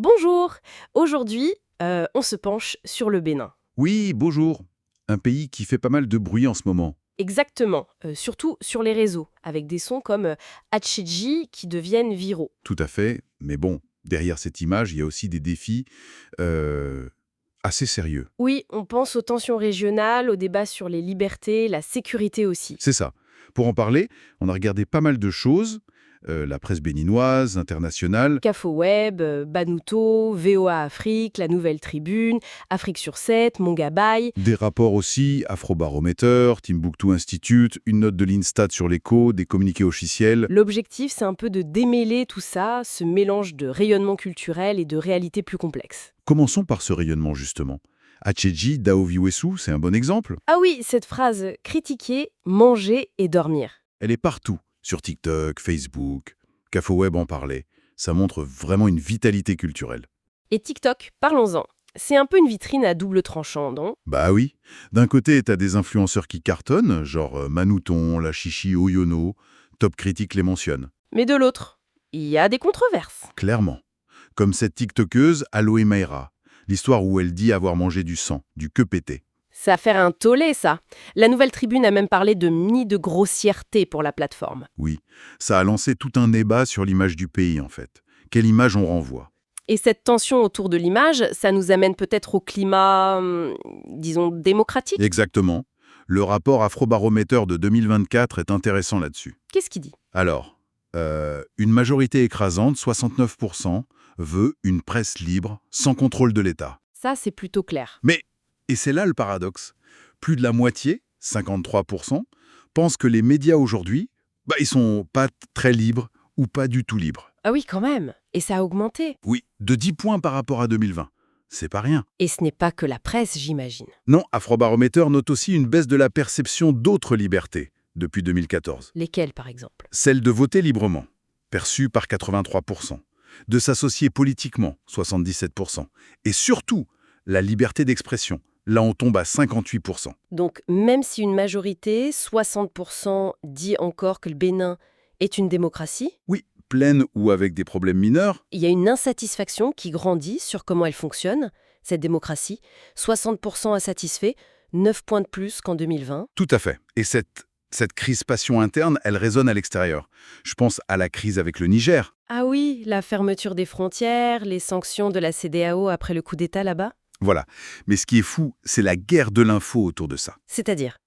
Bonjour! Aujourd'hui, on se penche sur le Bénin. Oui, bonjour. Un pays qui fait pas mal de bruit en ce moment. Exactement, surtout sur les réseaux, avec des sons comme Hatcheji qui deviennent viraux. Tout à fait. Mais bon, derrière cette image, il y a aussi des défis euh, assez sérieux. Oui, on pense aux tensions régionales, aux débats sur les libertés, la sécurité aussi. C'est ça. Pour en parler, on a regardé pas mal de choses. La presse béninoise, internationale. CAFO Web, Banuto, VOA Afrique, La Nouvelle Tribune, Afrique sur 7, Mongabay. Des rapports aussi, Afrobaromètre, Timbuktu Institute, une note de l'Instat sur l'écho, des communiqués officiels. L'objectif, c'est un peu de démêler tout ça, ce mélange de rayonnement culturel et de réalité plus complexe. Commençons par ce rayonnement justement. Acheji Daoviwesu, c'est un bon exemple. Ah oui, cette phrase critiquer, manger et dormir. Elle est partout, sur TikTok, Facebook, CafoWeb en parlait. Ça montre vraiment une vitalité culturelle. Et TikTok, parlons-en. C'est un peu une vitrine à double tranchant, non? Bah oui, d'un côté, t'as des influenceurs qui cartonnent, genre Manouton, La Chichi, Oyono, Top Critique les mentionne. Mais de l'autre, il y a des controverses. Clairement. Comme cette TikTokeuse Aloe Mayra, l'histoire où elle dit avoir mangé du sang, du queue pété. Ça fait un tollé, ça. La Nouvelle Tribune a même parlé de nid de grossièreté pour la plateforme. Oui, ça a lancé tout un débat sur l'image du pays en fait. Quelle image on renvoie? Et cette tension autour de l'image, ça nous amène peut-être au climat, disons, démocratique? Exactement. Le rapport Afrobaromètre de 2024 est intéressant là-dessus. Qu'est-ce qu'il dit? Alors, une majorité écrasante, 69%, veut une presse libre, sans contrôle de l'État. Ça, c'est plutôt clair. Mais, et c'est là le paradoxe, plus de la moitié, 53%, pensent que les médias aujourd'hui, ils sont pas très libres ou pas du tout libres. Ah oui, quand même. Et ça a augmenté. Oui, de 10 points par rapport à 2020. C'est pas rien. Et ce n'est pas que la presse, j'imagine. Non, Afrobaromètre note aussi une baisse de la perception d'autres libertés depuis 2014. Lesquelles, par exemple? Celle de voter librement, perçue par 83%, de s'associer politiquement, 77%, et surtout, la liberté d'expression, là on tombe à 58%. Donc, même si une majorité, 60%, dit encore que le Bénin est une démocratie, Oui, pleine ou avec des problèmes mineurs, il y a une insatisfaction qui grandit sur comment elle fonctionne, cette démocratie. 60% insatisfaits, 9 points de plus qu'en 2020. tout à fait. Et cette crispation interne, elle résonne à l'extérieur. Je pense à la crise avec le Niger. Ah oui, la fermeture des frontières, les sanctions de la CEDEAO après le coup d'État là-bas. Voilà. Mais ce qui est fou, c'est la guerre de l'info autour de ça. C'est-à-dire,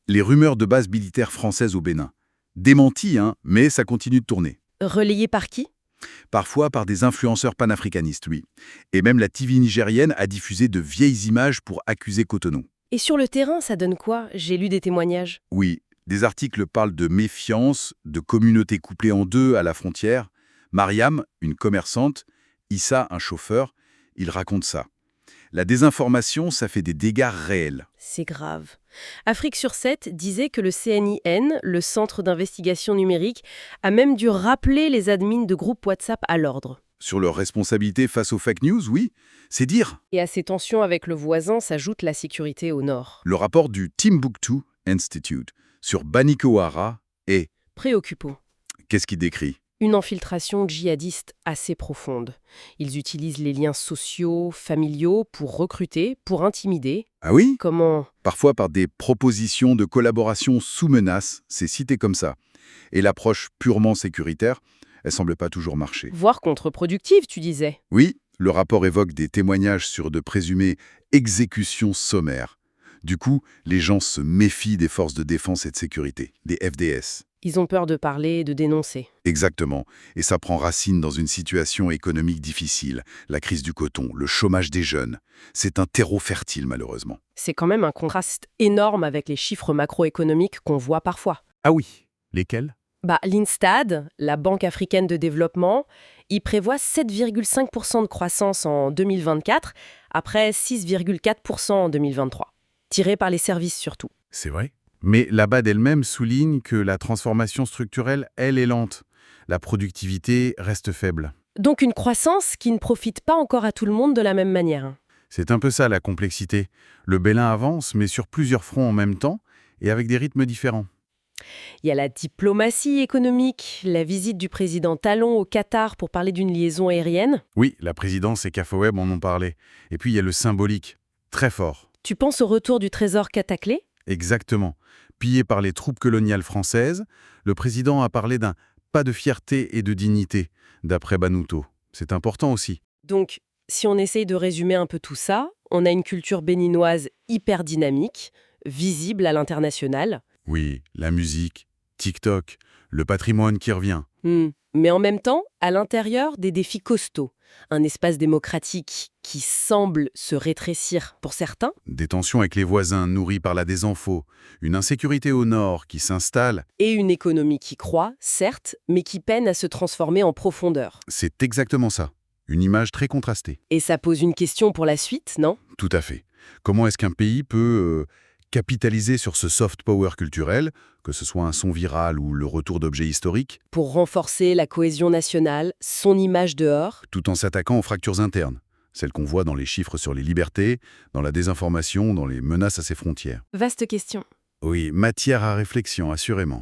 Les rumeurs de bases militaires françaises au Bénin. Démenties, hein, mais ça continue de tourner. relayé par qui? Parfois par des influenceurs panafricanistes, oui. Et même la TV nigérienne a diffusé de vieilles images pour accuser Cotonou. Et sur le terrain, ça donne quoi? J'ai lu des témoignages. Oui, des articles parlent de méfiance, de communautés couplées en deux à la frontière. Mariam, une commerçante, Issa, un chauffeur, ils racontent ça. La désinformation, ça fait des dégâts réels. C'est grave. Afrique sur 7 disait que le CNIN, le Centre d'investigation numérique, a même dû rappeler les admins de groupes WhatsApp à l'ordre. Sur leur responsabilité face aux fake news, oui, c'est dire. Et à ces tensions avec le voisin s'ajoute la sécurité au nord. Le rapport du Timbuktu Institute sur Bani Kawara est... Préoccupant. Qu'est-ce qu'il décrit? Une infiltration djihadiste assez profonde. Ils utilisent les liens sociaux, familiaux pour recruter, pour intimider. Ah oui? Comment? Parfois par des propositions de collaboration sous menace, c'est cité comme ça. Et l'approche purement sécuritaire, elle semble pas toujours marcher. Voire contre-productive, tu disais. Oui, le rapport évoque des témoignages sur de présumées exécutions sommaires. Du coup, les gens se méfient des forces de défense et de sécurité, des FDS. Ils ont peur de parler, de dénoncer. Exactement. Et ça prend racine dans une situation économique difficile, la crise du coton, le chômage des jeunes. C'est un terreau fertile, malheureusement. C'est quand même un contraste énorme avec les chiffres macroéconomiques qu'on voit parfois. Ah oui, lesquels? L'Instad, la Banque africaine de développement, y prévoit 7,5% de croissance en 2024, après 6,4% en 2023, tiré par les services surtout. C'est vrai. Mais la BAD elle-même souligne que la transformation structurelle, elle, est lente. La productivité reste faible. Donc une croissance qui ne profite pas encore à tout le monde de la même manière. C'est un peu ça la complexité. Le Bénin avance, mais sur plusieurs fronts en même temps et avec des rythmes différents. Il y a la diplomatie économique, la visite du président Talon au Qatar pour parler d'une liaison aérienne. Oui, la présidence et CAFOWEB en ont parlé. Et puis il y a le symbolique, très fort. Tu penses au retour du trésor Cataclé? Exactement. Pillé par les troupes coloniales françaises, le président a parlé d'un pas de fierté et de dignité, d'après Banuto. C'est important aussi. Donc, si on essaye de résumer un peu tout ça, on a une culture béninoise hyper dynamique, visible à l'international. Oui, la musique, TikTok, le patrimoine qui revient. Mais en même temps, à l'intérieur, des défis costauds. Un espace démocratique qui semble se rétrécir pour certains, Des tensions avec les voisins nourries par la désinfo, une insécurité au nord qui s'installe. et une économie qui croît, certes, mais qui peine à se transformer en profondeur. C'est exactement ça. Une image très contrastée. Et ça pose une question pour la suite, non? Tout à fait. Comment est-ce qu'un pays peut capitaliser sur ce soft power culturel, que ce soit un son viral ou le retour d'objets historiques, Pour renforcer la cohésion nationale, son image dehors. tout en s'attaquant aux fractures internes, celles qu'on voit dans les chiffres sur les libertés, dans la désinformation, dans les menaces à ses frontières. Vaste question. Oui, matière à réflexion, assurément.